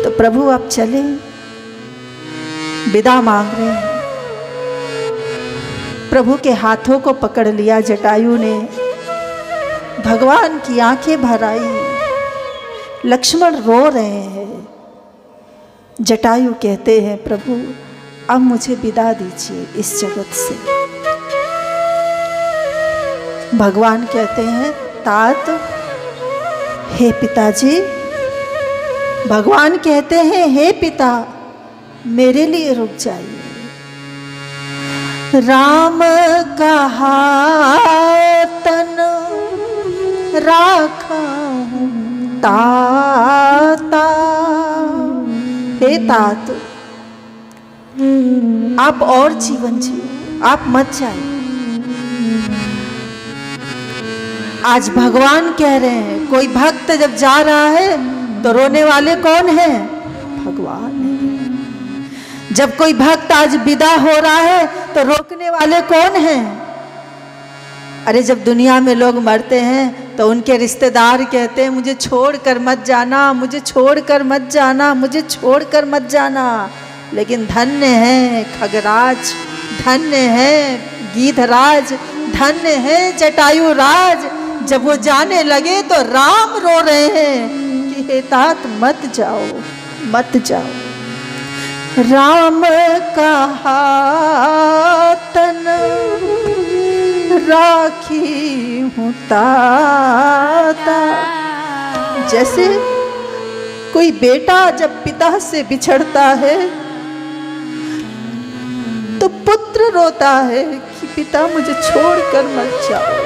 तो प्रभु आप चले, विदा मांग रहे हैं। प्रभु के हाथों को पकड़ लिया जटायु ने, भगवान की आंखें भर आई। लक्ष्मण रो रहे हैं। जटायु कहते हैं प्रभु अब मुझे विदा दीजिए इस जगत से। भगवान कहते हैं तात, हे पिताजी। भगवान कहते हैं हे पिता मेरे लिए रुक जाइए। राम कहा तन राखा ताता। हे तात, आप और जीवन जिए, आप मत जाइए। आज भगवान कह रहे हैं कोई भक्त जब जा रहा है तो रोने वाले कौन हैं? भगवान है। जब कोई भक्त आज विदा हो रहा है तो रोकने वाले कौन हैं? अरे जब दुनिया में लोग मरते हैं तो उनके रिश्तेदार कहते हैं मुझे छोड़कर मत जाना, मुझे छोड़कर मत जाना, मुझे छोड़कर मत जाना। लेकिन धन्य है खगराज, धन्य है गीधराज, धन्य है जटायु राज। जब वो जाने लगे तो राम रो रहे हैं कि हे तात मत जाओ, मत जाओ। राम कहा तन राखी हूँ ताता। जैसे कोई बेटा जब पिता से बिछड़ता है तो पुत्र रोता है कि पिता मुझे छोड़कर मत जाओ।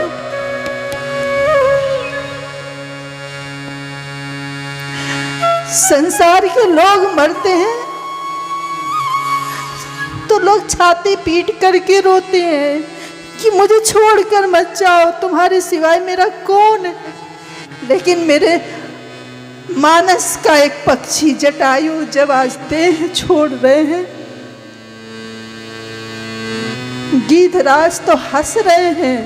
संसार के लोग मरते हैं तो लोग छाती पीट करके रोते हैं कि मुझे छोड़कर मत जाओ, तुम्हारे सिवाय मेरा कौन है। लेकिन मेरे मानस का एक पक्षी जटायु जब आज देह छोड़ रहे हैं, गीधराज तो हंस रहे हैं,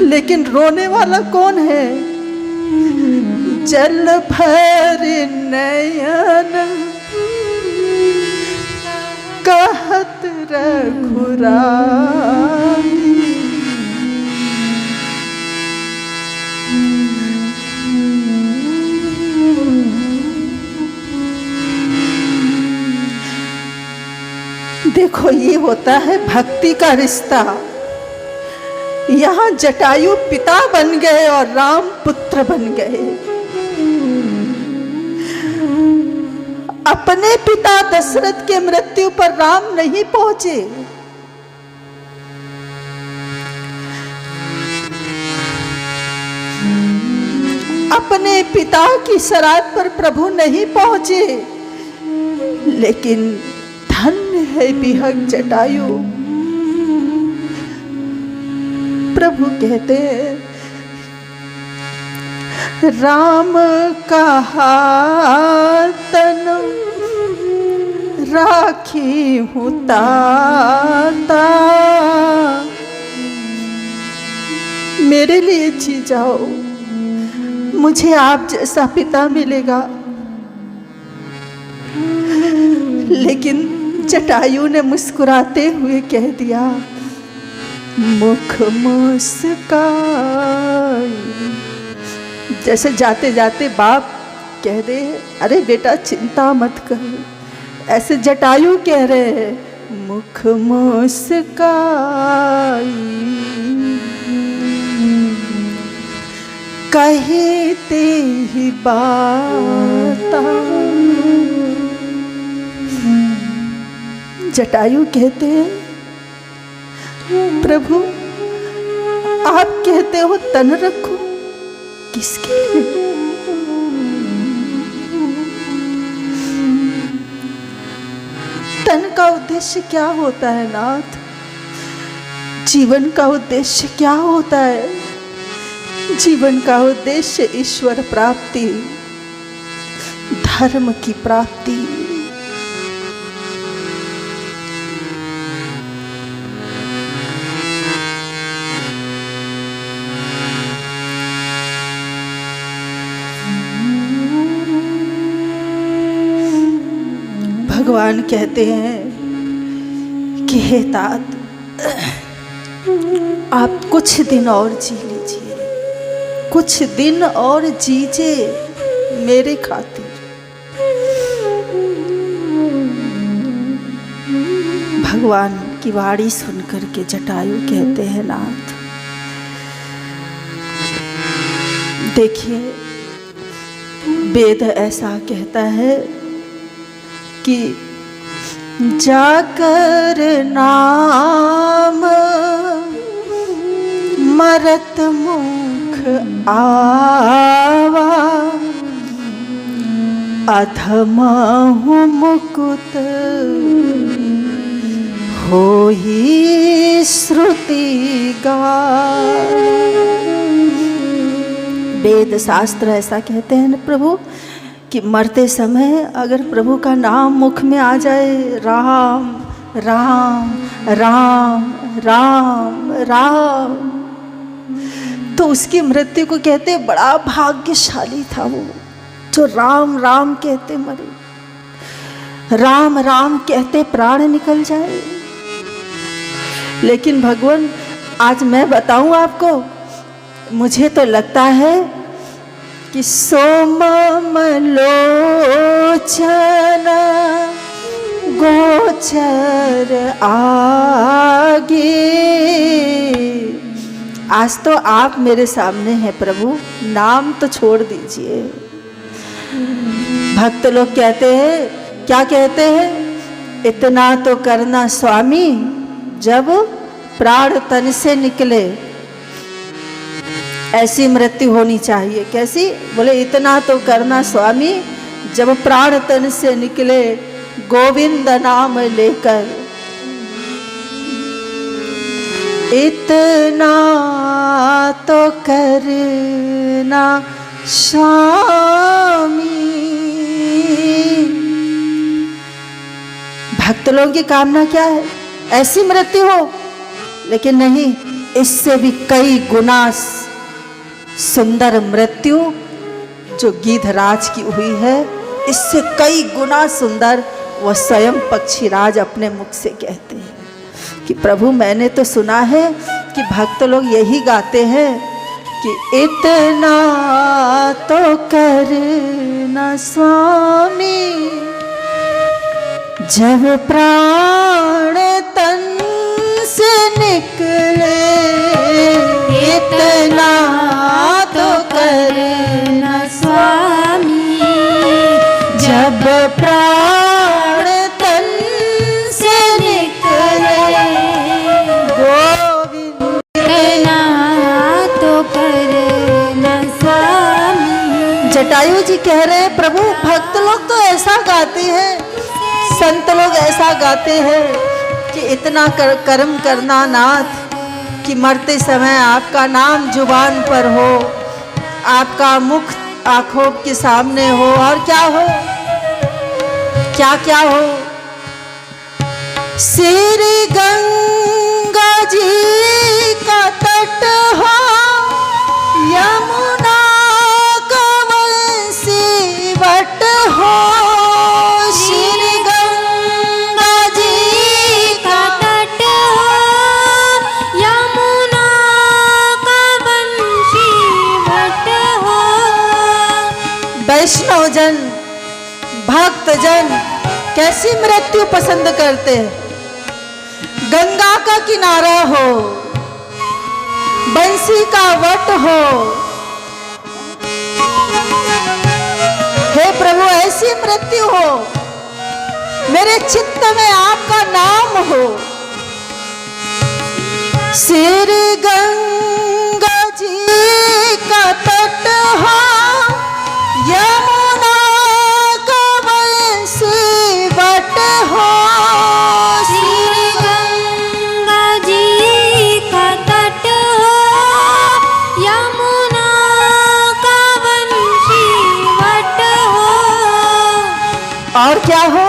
लेकिन रोने वाला कौन है? जल भर नयन कहत रघुराई। देखो ये होता है भक्ति का रिश्ता। यहाँ जटायु पिता बन गए और राम पुत्र बन गए। अपने पिता दशरथ के मृत्यु पर राम नहीं पहुंचे, अपने पिता की सराध पर प्रभु नहीं पहुंचे, लेकिन धन्य है बिहक जटायु। प्रभु कहते हैं राम कहा तन राखी हूँ ताता। मेरे लिए जी जाओ, मुझे आप जैसा पिता मिलेगा। लेकिन जटायु ने मुस्कुराते हुए कह दिया मुख मुस्काई। जैसे जाते जाते बाप कह दे अरे बेटा चिंता मत कर, ऐसे जटायु कह रहे हैं मुख मुस्काई। कहते ही बाता। जटायु कहते हैं प्रभु आप कहते हो तन रखो, किसके लिए? तन का उद्देश्य क्या होता है नाथ? जीवन का उद्देश्य क्या होता है? जीवन का उद्देश्य ईश्वर प्राप्ति, धर्म की प्राप्ति। भगवान कहते हैं कि हे तात, आप कुछ दिन और जी लीजिए, कुछ दिन और जीजिए मेरे खातिर। भगवान की वाणी सुनकर के जटायु कहते हैं नाथ, देखिए वेद ऐसा कहता है कि जाकर नाम मरत मुख आवा, अधमहु मुकुत होहि श्रुति गाय। वेद शास्त्र ऐसा कहते हैं न प्रभु कि मरते समय अगर प्रभु का नाम मुख में आ जाए, राम राम राम राम राम, तो उसकी मृत्यु को कहते बड़ा भाग्यशाली था वो जो राम राम कहते मरे, राम राम कहते प्राण निकल जाए। लेकिन भगवान आज मैं बताऊं आपको, मुझे तो लगता है कि सोमम लोचन गोचर आगे, आज तो आप मेरे सामने हैं प्रभु, नाम तो छोड़ दीजिए। भक्त लोग कहते हैं, क्या कहते हैं, इतना तो करना स्वामी जब प्राण तन से निकले। ऐसी मृत्यु होनी चाहिए। कैसी? बोले इतना तो करना स्वामी जब प्राण तन से निकले गोविंद नाम लेकर। इतना तो करना स्वामी। भक्त लोगों की कामना क्या है? ऐसी मृत्यु हो, लेकिन नहीं, इससे भी कई गुना सुंदर मृत्यु जो गिद्धराज की हुई है, इससे कई गुना सुंदर वह स्वयं पक्षीराज अपने मुख से कहते हैं कि प्रभु मैंने तो सुना है कि भक्त लोग यही गाते हैं कि इतना तो करना स्वामी जब प्राण तन से निकले। इतना तो करना स्वामी जब प्राण तन से निकले गोविंद। इतना तो करना स्वामी। जटायु जी कह रहे हैं प्रभु भक्त लोग तो ऐसा गाते हैं, संत लोग ऐसा गाते हैं कि इतना कर्म करना नाथ कि मरते समय आपका नाम जुबान पर हो, आपका मुख आंखों के सामने हो, और क्या हो, क्या क्या हो। श्री गंगा जी का तट हो, यमुना का वंशी वट हो। श्री गंगा जी का तट हो, यमुना का वंशी वट हो। वैष्णव जन भक्त जन कैसी मृत्यु पसंद करते हैं? गंगा का किनारा हो, बंसी का वट हो। हे प्रभु ऐसी मृत्यु हो, मेरे चित्त में आपका नाम हो। श्री गंगा जी का तट हो, यमुना का वंशी वट हो। श्री गंगा जी का तट हो, यमुना का वंशी वट हो। और क्या हो?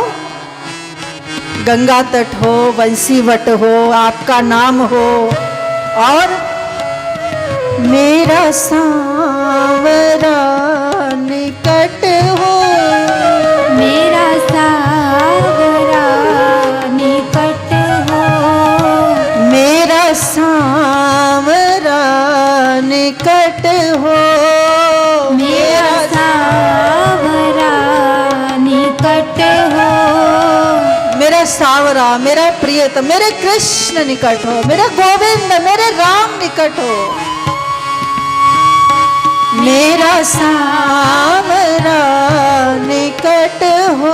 गंगा तट हो, वंशी वट हो, आपका नाम हो, और मेरा सांवरा निकट हो। मेरा सांवरा मेरा सावरा, मेरा प्रियतम, मेरे कृष्ण निकट हो, मेरे गोविंद, मेरे राम निकट हो। मेरा सावरा निकट हो,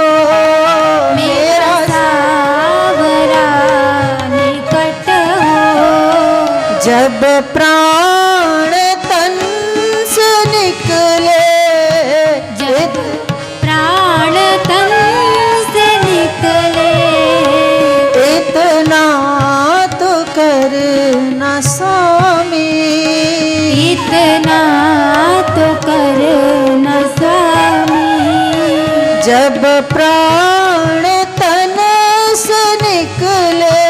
मेरा सावरा निकट हो। जब प्राण तन से निकले, जब प्राण तन से निकले, इतना तो करना स्वामी, इतना तो करना स्वामी। जब प्राण तन से निकले,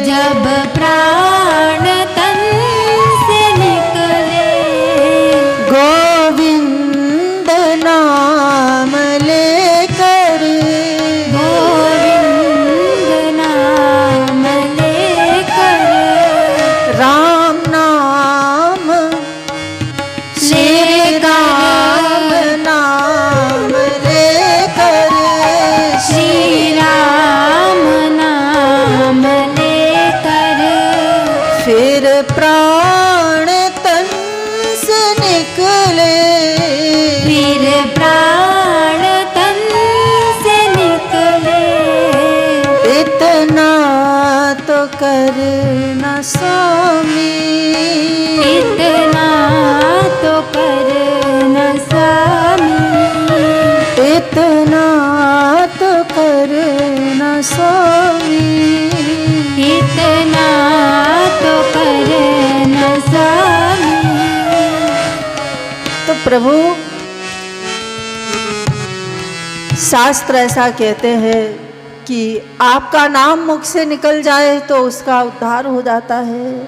जब प्राण तन से निकले, गोविंद नाम लेकर, गोविंद नाम लेकर, राम नाम, श्री राम नाम लेकर, श्री राम नाम लेकर, फिर प्राण तन से निकले, फिर प्राण तन से निकले, इतना तो करना स्वामी, इतना तो करना स्वामी, इतना तो करना स्वामी। इतना तो करना स्वामी। तो प्रभु, शास्त्र ऐसा कहते हैं कि आपका नाम मुख से निकल जाए तो उसका उद्धार हो जाता है,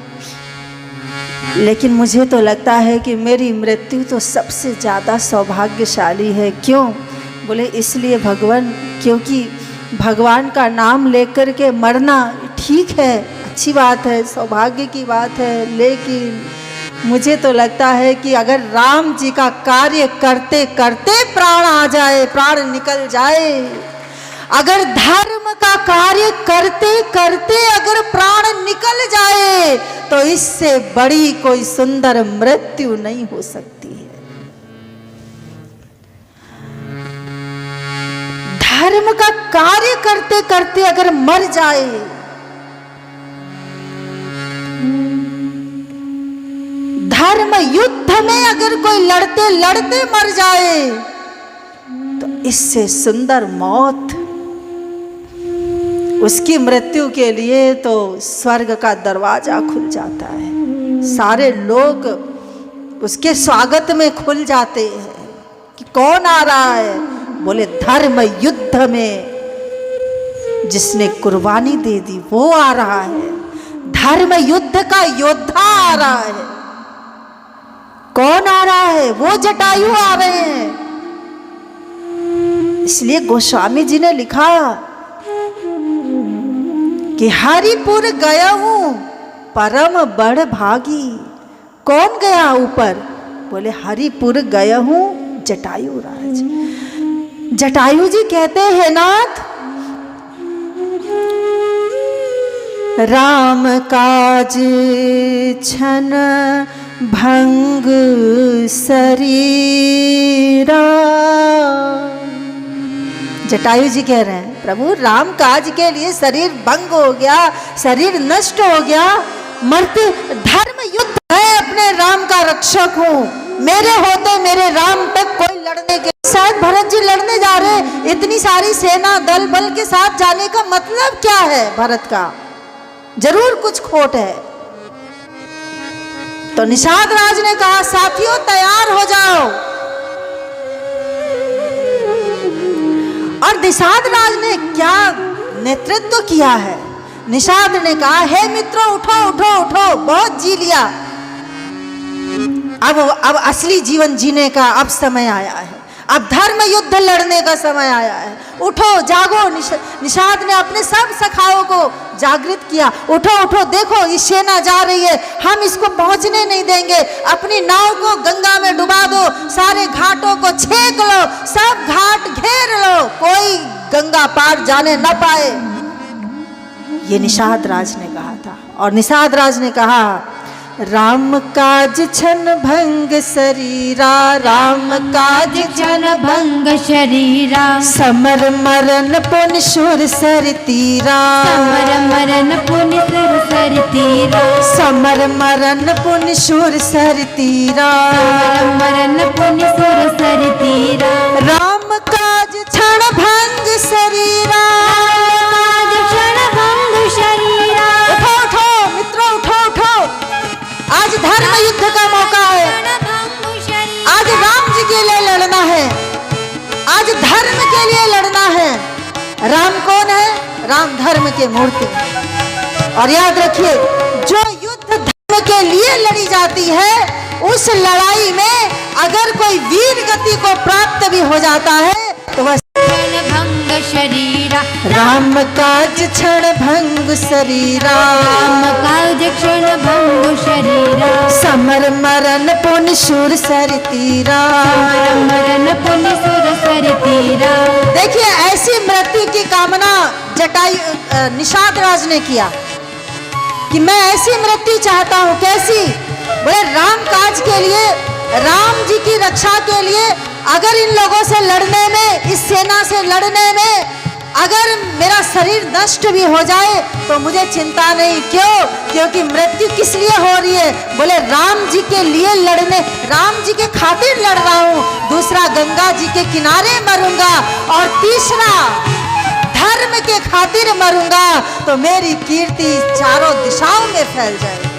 लेकिन मुझे तो लगता है कि मेरी मृत्यु तो सबसे ज़्यादा सौभाग्यशाली है। क्यों? बोले इसलिए भगवान, क्योंकि भगवान का नाम लेकर के मरना ठीक है, अच्छी बात है, सौभाग्य की बात है, लेकिन मुझे तो लगता है कि अगर राम जी का कार्य करते करते प्राण आ जाए, प्राण निकल जाए, अगर धर्म का कार्य करते करते अगर प्राण निकल जाए, तो इससे बड़ी कोई सुंदर मृत्यु नहीं हो सकती है। धर्म का कार्य करते करते अगर मर जाए, धर्म युद्ध में अगर कोई लड़ते लड़ते मर जाए, तो इससे सुंदर मौत, उसकी मृत्यु के लिए तो स्वर्ग का दरवाजा खुल जाता है, सारे लोग उसके स्वागत में खुल जाते हैं कि कौन आ रहा है। बोले धर्म युद्ध में जिसने कुर्बानी दे दी वो आ रहा है, धर्म युद्ध का योद्धा आ रहा है। कौन आ रहा है? वो जटायु आ रहे हैं। इसलिए गोस्वामी जी ने लिखा कि हरिपुर गया हूं परम बड़ भागी। कौन गया ऊपर? बोले हरिपुर गया हूं जटायु राज। जटायु जी कहते हैं नाथ, राम काज छन भंग शरीरा। जटायु जी कह रहे हैं प्रभु राम काज के लिए शरीर भंग हो गया, शरीर नष्ट हो गया, मरते धर्म युद्ध है, अपने राम का रक्षक हूं, मेरे होते मेरे राम तक कोई लड़ने के, शायद भरत जी लड़ने जा रहे, इतनी सारी सेना दल बल के साथ जाने का मतलब क्या है? भरत का जरूर कुछ खोट है। तो निषाद राज ने कहा साथियों तैयार हो जाओ, और निषाद राज ने क्या नेतृत्व किया है। निषाद ने कहा हे मित्रों उठो उठो उठो, बहुत जी लिया, अब असली जीवन जीने का अब समय आया है, अब धर्म युद्ध लड़ने का समय आया है, उठो जागो। निषाद ने अपने सब सखाओं को जागृत किया, उठो उठो देखो ये सेना जा रही है, हम इसको पहुंचने नहीं देंगे, अपनी नाव को गंगा में डुबा दो, सारे घाटों को छेक लो, सब घाट घेर लो, कोई गंगा पार जाने न पाए। ये निषाद राज ने कहा था। और निषाद राज ने कहा, राम काज छन भंग शरीरा, राम काज क्षण भंग शरीरा, समर मरण पुन शूर सर तीरा, समर मरण पुनि सुर सर तीरा, समर मरण पुन शूर सर तीरा, समर मरण पुनि सुर सर तीरा, राम काज क्षण भंग शरीरा। काज क्षण भंग शरीरा। उठो उठो मित्रों, उठो उठो, आज धर्म युद्ध का मौका है। क्षण भंग शरीरा। आज राम जी के लिए लड़ना है, आज धर्म के लिए लड़ना है। राम कौन है? राम धर्म के मूर्ति। और याद रखिए, जो युद्ध धर्म के लिए लड़ी जाती है, उस लड़ाई में अगर कोई वीर गति को प्राप्त भी हो जाता है तो वह क्षण भंग शरीरा, राम काज क्षण भंग शरीरा, राम काज क्षण भंग शरीरा, समर मरण पुन शूर सर तीरा, समर मरण पुनि सुर सर तीरा। देखिए ऐसी मृत्यु की कामना निषाद राज ने किया कि मैं ऐसी मृत्यु चाहता हूँ। कैसी? बोले राम काज के लिए, राम जी की रक्षा के लिए, अगर इन लोगों से लड़ने में, इस सेना से लड़ने में अगर मेरा शरीर नष्ट भी हो जाए तो मुझे चिंता नहीं। क्यों? क्योंकि मृत्यु किस लिए हो रही है? बोले राम जी के लिए लड़ने, राम जी के खातिर लड़ रहा हूँ। दूसरा, गंगा जी के किनारे मरूंगा। और तीसरा, धर्म के खातिर मरूंगा तो मेरी कीर्ति चारों दिशाओं में फैल जाएगी।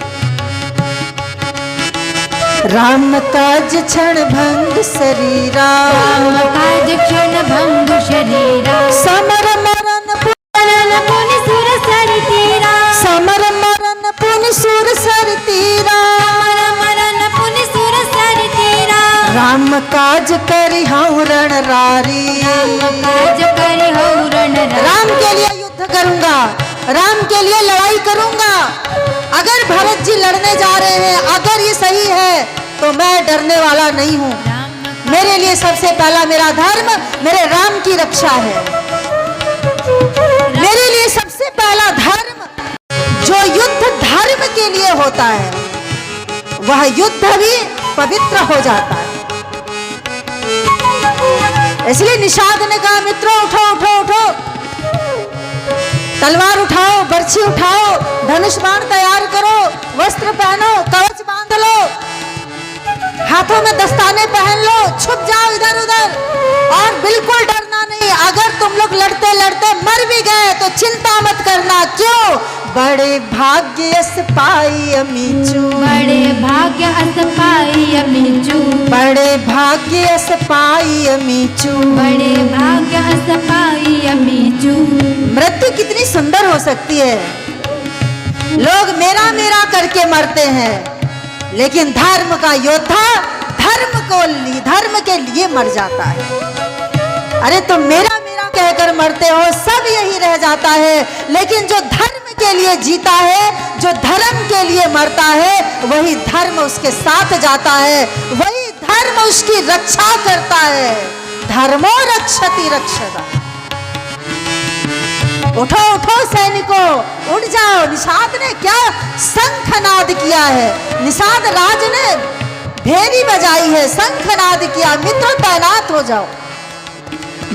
राम काज क्षण भंग शरीरा, राम काज क्षण भंग शरीरा, समर मरण मरण पुनि सुर सर तीरा, समर मरण पुन शूर सर तीरा, समर मरण पुनि सुर सर तीरा। राम काज करी हूँ रण रारी, राम काज करि हऊ रण रारी, राम के लिए युद्ध करूंगा, राम के लिए लड़ाई करूंगा। अगर भरत जी लड़ने जा रहे हैं, अगर ये सही है तो मैं डरने वाला नहीं हूँ। मेरे लिए सबसे पहला मेरा धर्म, मेरे राम की रक्षा है। मेरे लिए सबसे पहला धर्म, जो युद्ध धर्म के लिए होता है, वह युद्ध भी पवित्र हो जाता है। इसलिए निषाद ने कहा, मित्रों उठो उठो उठो, तलवार उठाओ, बर्छी उठाओ, धनुष बाण तैयार करो, वस्त्र पहनो, कवच बांध लो, हाथों में दस्ताने पहन लो, छुप जाओ इधर उधर, और बिल्कुल डरना नहीं। अगर तुम लोग लड़ते लड़ते मर भी गए तो चिंता मत करना। क्यों? बड़े भाग्य यस पाई अमीचू, बड़े भाग्य अस पाई अमीचू, बड़े भाग्य यस पाई अमीचू, बड़े भाग्य अस पाई अमीचू। मृत्यु कितनी सुंदर हो सकती है। लोग मेरा मेरा करके मरते हैं, लेकिन धर्म का योद्धा धर्म के लिए मर जाता है। अरे तुम मेरा मेरा कहकर मरते हो, सब यही रह जाता है। लेकिन जो धर्म के लिए जीता है, जो धर्म के लिए मरता है, वही धर्म उसके साथ जाता है, वही धर्म उसकी रक्षा करता है। धर्मो रक्षति रक्षता। उठो उठो सैनिकों, उठ जाओ। निषाद ने क्या शंखनाद किया है, निषाद राज ने भेरी बजाई है, शंखनाद किया। मित्र तैनात हो जाओ।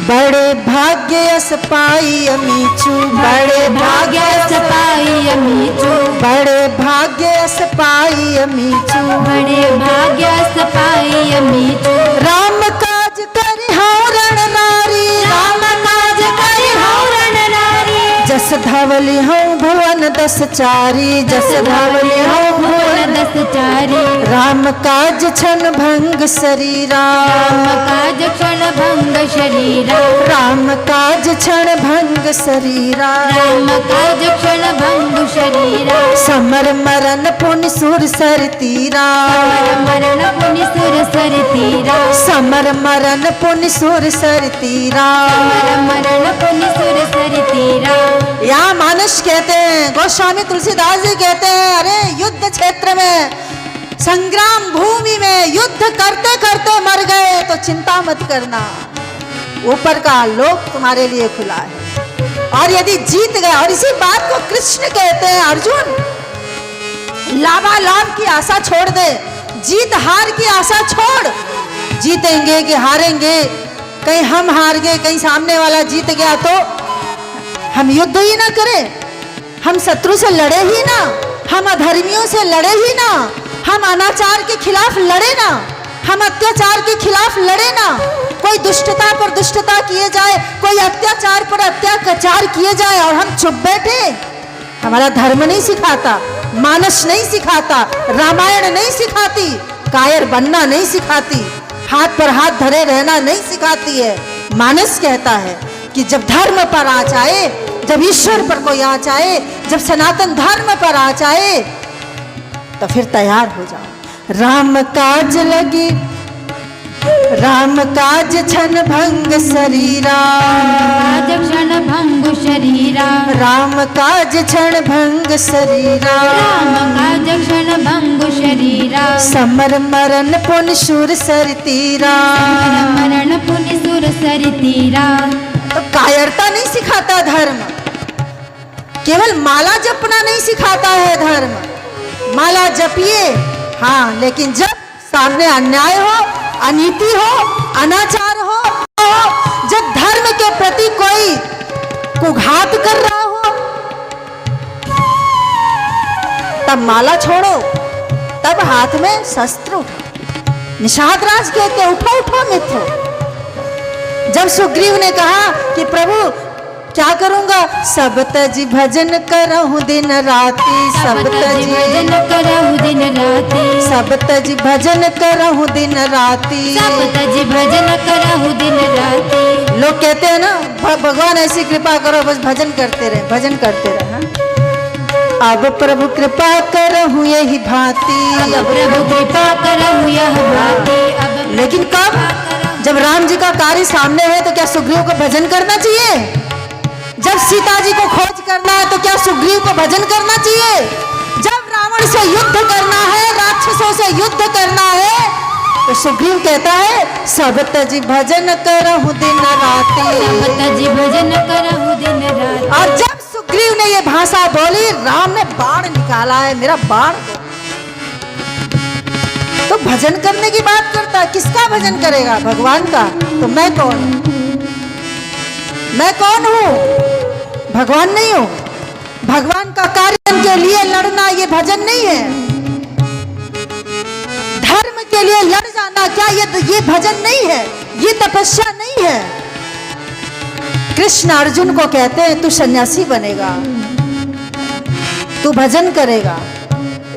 बड़े भाग्य यस पाई अमीचू, बड़े भाग्य अस पाई अमीचू, बड़े भाग्य यस पाई अमीचू, बड़े भाग्य अस पाई अमीचू। राम काज करि हऊ रण नारी, राम काज करि हऊ रण नारी, जस धवली हूँ भुवन दस चारी, जस धवली हूँ भुवन दस चारी। राम काज छन भंग शरीरा, राम काज क्षण भंग शरीरा, राम काज क्षण भंग शरीरा, राम काज क्षण भंग शरीरा। समर मरण पुन सुर सर तीरा, समर मरण पुनि सुर सर तीरा, समर मरण पुन सुर सर तीरा। समर मरण पुनि सुर सर तीरा। यहाँ मानस कहते हैं, गोस्वामी तुलसीदास जी कहते हैं, अरे युद्ध क्षेत्र में, संग्राम भूमि में युद्ध करते करते मर गए तो चिंता मत करना। ऊपर का लोक तुम्हारे लिए खुला है। और यदि जीत गए, और इसी बात को कृष्ण कहते हैं, अर्जुन लाभालाभ की आशा छोड़ दे, जीत हार की आशा छोड़। जीतेंगे कि हारेंगे, कहीं हम हार गए, कहीं सामने वाला जीत गया तो हम युद्ध ही ना करें, हम शत्रु से लड़े ही ना, हम अधर्मियों से लड़े ही ना, हम अनाचार के खिलाफ लड़े ना, हम अत्याचार के खिलाफ लड़े ना। कोई दुष्टता पर दुष्टता किए जाए, कोई अत्याचार पर अत्याचार किए जाए और हम चुप बैठे। हमारा धर्म नहीं सिखाता, मानस नहीं सिखाता, रामायण नहीं सिखाती, कायर बनना नहीं सिखाती, हाथ पर हाथ धरे रहना नहीं सिखाती है। मानस कहता है कि जब धर्म पर आ जाए, जब ईश्वर पर कोई आ जाए, जब सनातन धर्म पर आ जाए, तो फिर तैयार हो जाओ। राम काज लगी, राम काज छन भंग शरीरा, क्षण भंग शरीरा, राम काज क्षण भंग शरीरा, राम काज क्षण भंग शरीरा, समर मरण पुन शूर सर तीरा, मरण पुनि सुर सर तीरा। तो कायरता नहीं सिखाता धर्म, केवल माला जपना नहीं सिखाता है धर्म। माला जपिए हाँ, लेकिन जब सामने अन्याय हो, अनीति हो, अनाचार हो, जब धर्म के प्रति कोई कुघात कर रहा हो, तब माला छोड़ो, तब हाथ में शस्त्र उठो। निषाद राज कहते उठो उठो मित्रों। जब सुग्रीव ने कहा कि प्रभु क्या करूंगा, सब तजी भजन करहूं दिन राती, सब तजी भजन करहु दिन राति, सब तजी भजन करहूं दिन राती, सब तजी भजन करहु दिन राति। लोग कहते हैं ना भगवान ऐसी कृपा करो, बस भजन करते रहे, भजन करते रहे। हाँ? अब प्रभु कृपा करहूं यही भांति, अब प्रभु कृपा करहु यह भांति। अब लेकिन कब, जब राम जी का कार्य सामने है तो क्या सुग्रीव को भजन करना चाहिए? जब सीता जी को खोज करना है तो क्या सुग्रीव को भजन करना चाहिए? जब रावण से युद्ध करना है, राक्षसों से युद्ध करना है, तो सुग्रीव कहता है सब तजी भजन करहु दिन राति, सब तजी भजन करहु दिन राति। और जब सुग्रीव ने ये भाषा बोली, राम ने बाण निकाला है, मेरा बाण दो। तो भजन करने की बात करता, किसका भजन करेगा? भगवान का। तो मैं कौन हूं? मैं कौन हूं? भगवान नहीं हूं। भगवान का कार्य के लिए लड़ना ये भजन नहीं है। धर्म के लिए लड़ जाना क्या ये भजन नहीं है, ये तपस्या नहीं है। कृष्ण अर्जुन को कहते हैं तू सन्यासी बनेगा, तू भजन करेगा।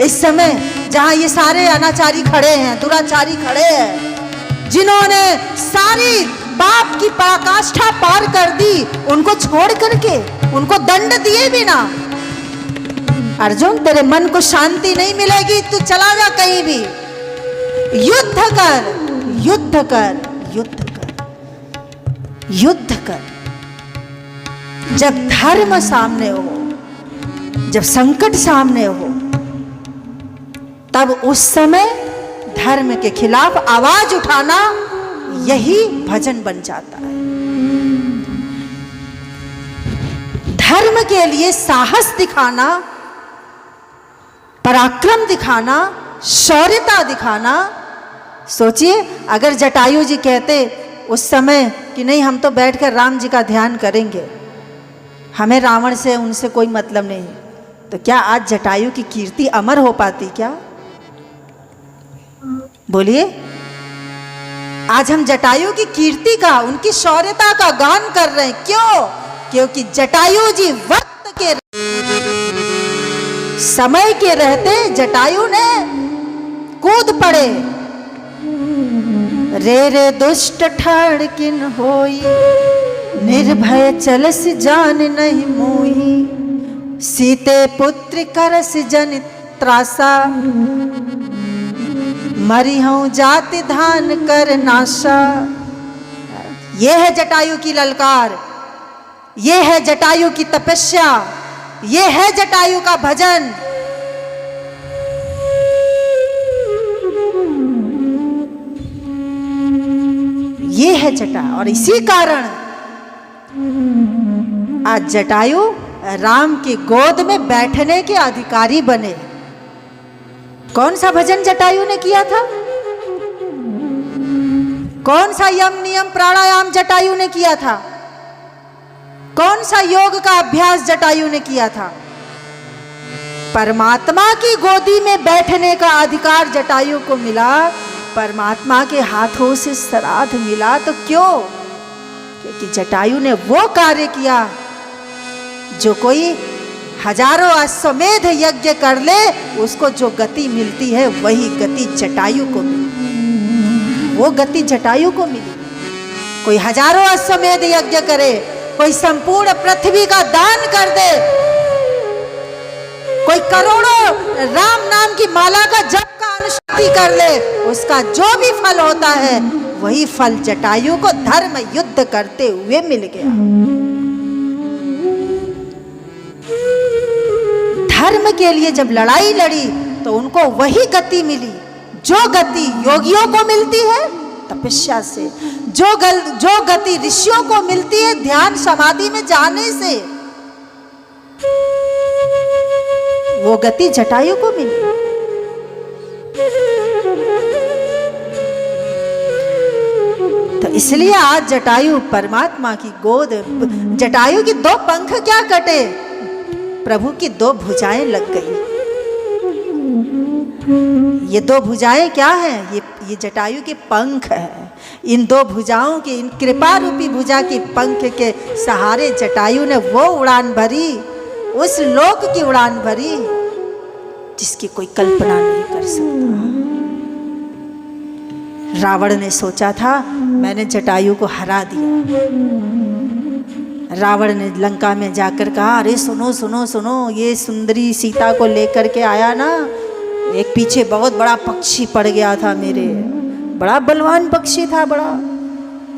इस समय जहां ये सारे अनाचारी खड़े हैं, दुराचारी खड़े हैं, जिन्होंने सारी पाप की पराकाष्ठा पार कर दी, उनको छोड़ करके, उनको दंड दिए बिना, अर्जुन तेरे मन को शांति नहीं मिलेगी, तू चला जा कहीं भी, युद्ध कर, युद्ध कर, युद्ध कर, युद्ध कर। जब धर्म सामने हो, जब संकट सामने हो, तब उस समय धर्म के खिलाफ आवाज उठाना यही भजन बन जाता है। धर्म के लिए साहस दिखाना, पराक्रम दिखाना, शौर्यता दिखाना। सोचिए अगर जटायु जी कहते उस समय कि नहीं हम तो बैठकर राम जी का ध्यान करेंगे, हमें रावण से उनसे कोई मतलब नहीं, तो क्या आज जटायु की कीर्ति अमर हो पाती? क्या बोलिए? आज हम जटायु की कीर्ति का, उनकी शौर्यता का गान कर रहे हैं। क्यों? क्योंकि जटायु जी वक्त के, समय के रहते जटायु ने कूद पड़े। रे रे दुष्ट ठाड़ किन होई, निर्भय चलस जान नहीं मोही, सीते पुत्र करस जन त्रासा, मरी हूं जाति धान कर नाशा। ये है जटायु की ललकार, ये है जटायु की तपस्या, ये है जटायु का भजन। ये है जटा। और इसी कारण आज जटायु राम की गोद में बैठने के अधिकारी बने। कौन सा भजन जटायु ने किया था? कौन सा यम नियम प्राणायाम जटायु ने किया था? कौन सा योग का अभ्यास जटायु ने किया था? परमात्मा की गोदी में बैठने का अधिकार जटायु को मिला, परमात्मा के हाथों से श्राद्ध मिला। तो क्यों? क्योंकि जटायु ने वो कार्य किया जो कोई हजारों अश्वमेध यज्ञ कर ले उसको जो गति मिलती है वही गति जटायु को मिली। वो गति जटायु को मिली। कोई हजारों अश्वमेध यज्ञ करे, कोई संपूर्ण पृथ्वी का दान कर दे, कोई करोड़ों राम नाम की माला का जप का अनुष्ठान कर ले, उसका जो भी फल होता है वही फल जटायु को धर्म युद्ध करते हुए मिल गया। धर्म के लिए जब लड़ाई लड़ी तो उनको वही गति मिली जो गति योगियों को मिलती है तपस्या से, जो गति ऋषियों को मिलती है ध्यान समाधि में जाने से, वो गति जटायु को मिली। तो इसलिए आज जटायु परमात्मा की गोद, जटायु की दो पंख क्या कटे, प्रभु की दो भुजाएं लग गई। ये दो भुजाएं क्या हैं? ये जटायु के पंख है। इन दो भुजाओं की, इन कृपा रूपी भुजा की पंख के सहारे जटायु ने वो उड़ान भरी, उस लोक की उड़ान भरी जिसकी कोई कल्पना नहीं कर सकता। रावण ने सोचा था मैंने जटायु को हरा दिया। रावण ने लंका में जाकर कहा, अरे सुनो सुनो सुनो, ये सुंदरी सीता को लेकर के आया ना, एक पीछे बहुत बड़ा पक्षी पड़ गया था मेरे, बड़ा बलवान पक्षी था, बड़ा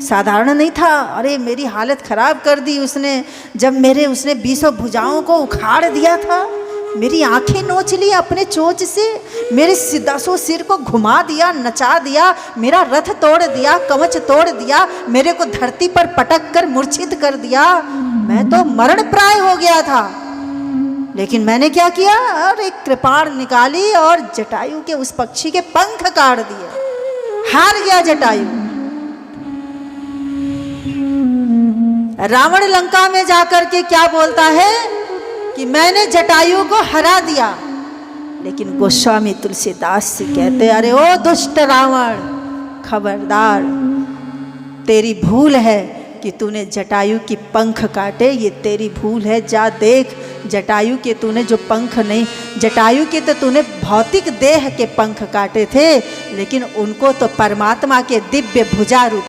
साधारण नहीं था। अरे मेरी हालत खराब कर दी उसने, जब उसने 20 भुजाओं को उखाड़ दिया था, मेरी आंखें नोच ली अपने चोंच से, मेरे 10 सिर को घुमा दिया, नचा दिया, मेरा रथ तोड़ दिया, कवच तोड़ दिया, मेरे को धरती पर पटक कर मूर्छित कर दिया। मैं तो मरण प्राय हो गया था। लेकिन मैंने क्या किया? और एक कृपाण निकाली और जटायु के उस पक्षी के पंख काट दिए। हार गया जटायु। रावण लंका में जाकर के क्या बोलता है कि मैंने जटायु को हरा दिया। लेकिन गोस्वामी तुलसीदास जी कहते, अरे ओ दुष्ट रावण, खबरदार, तेरी भूल है कि तूने जटायु की पंख काटे, ये तेरी भूल है। जा देख, जटायु के तूने जो पंख नहीं, जटायु के तो तूने भौतिक देह के पंख काटे थे, लेकिन उनको तो परमात्मा के दिव्य भुजा रूप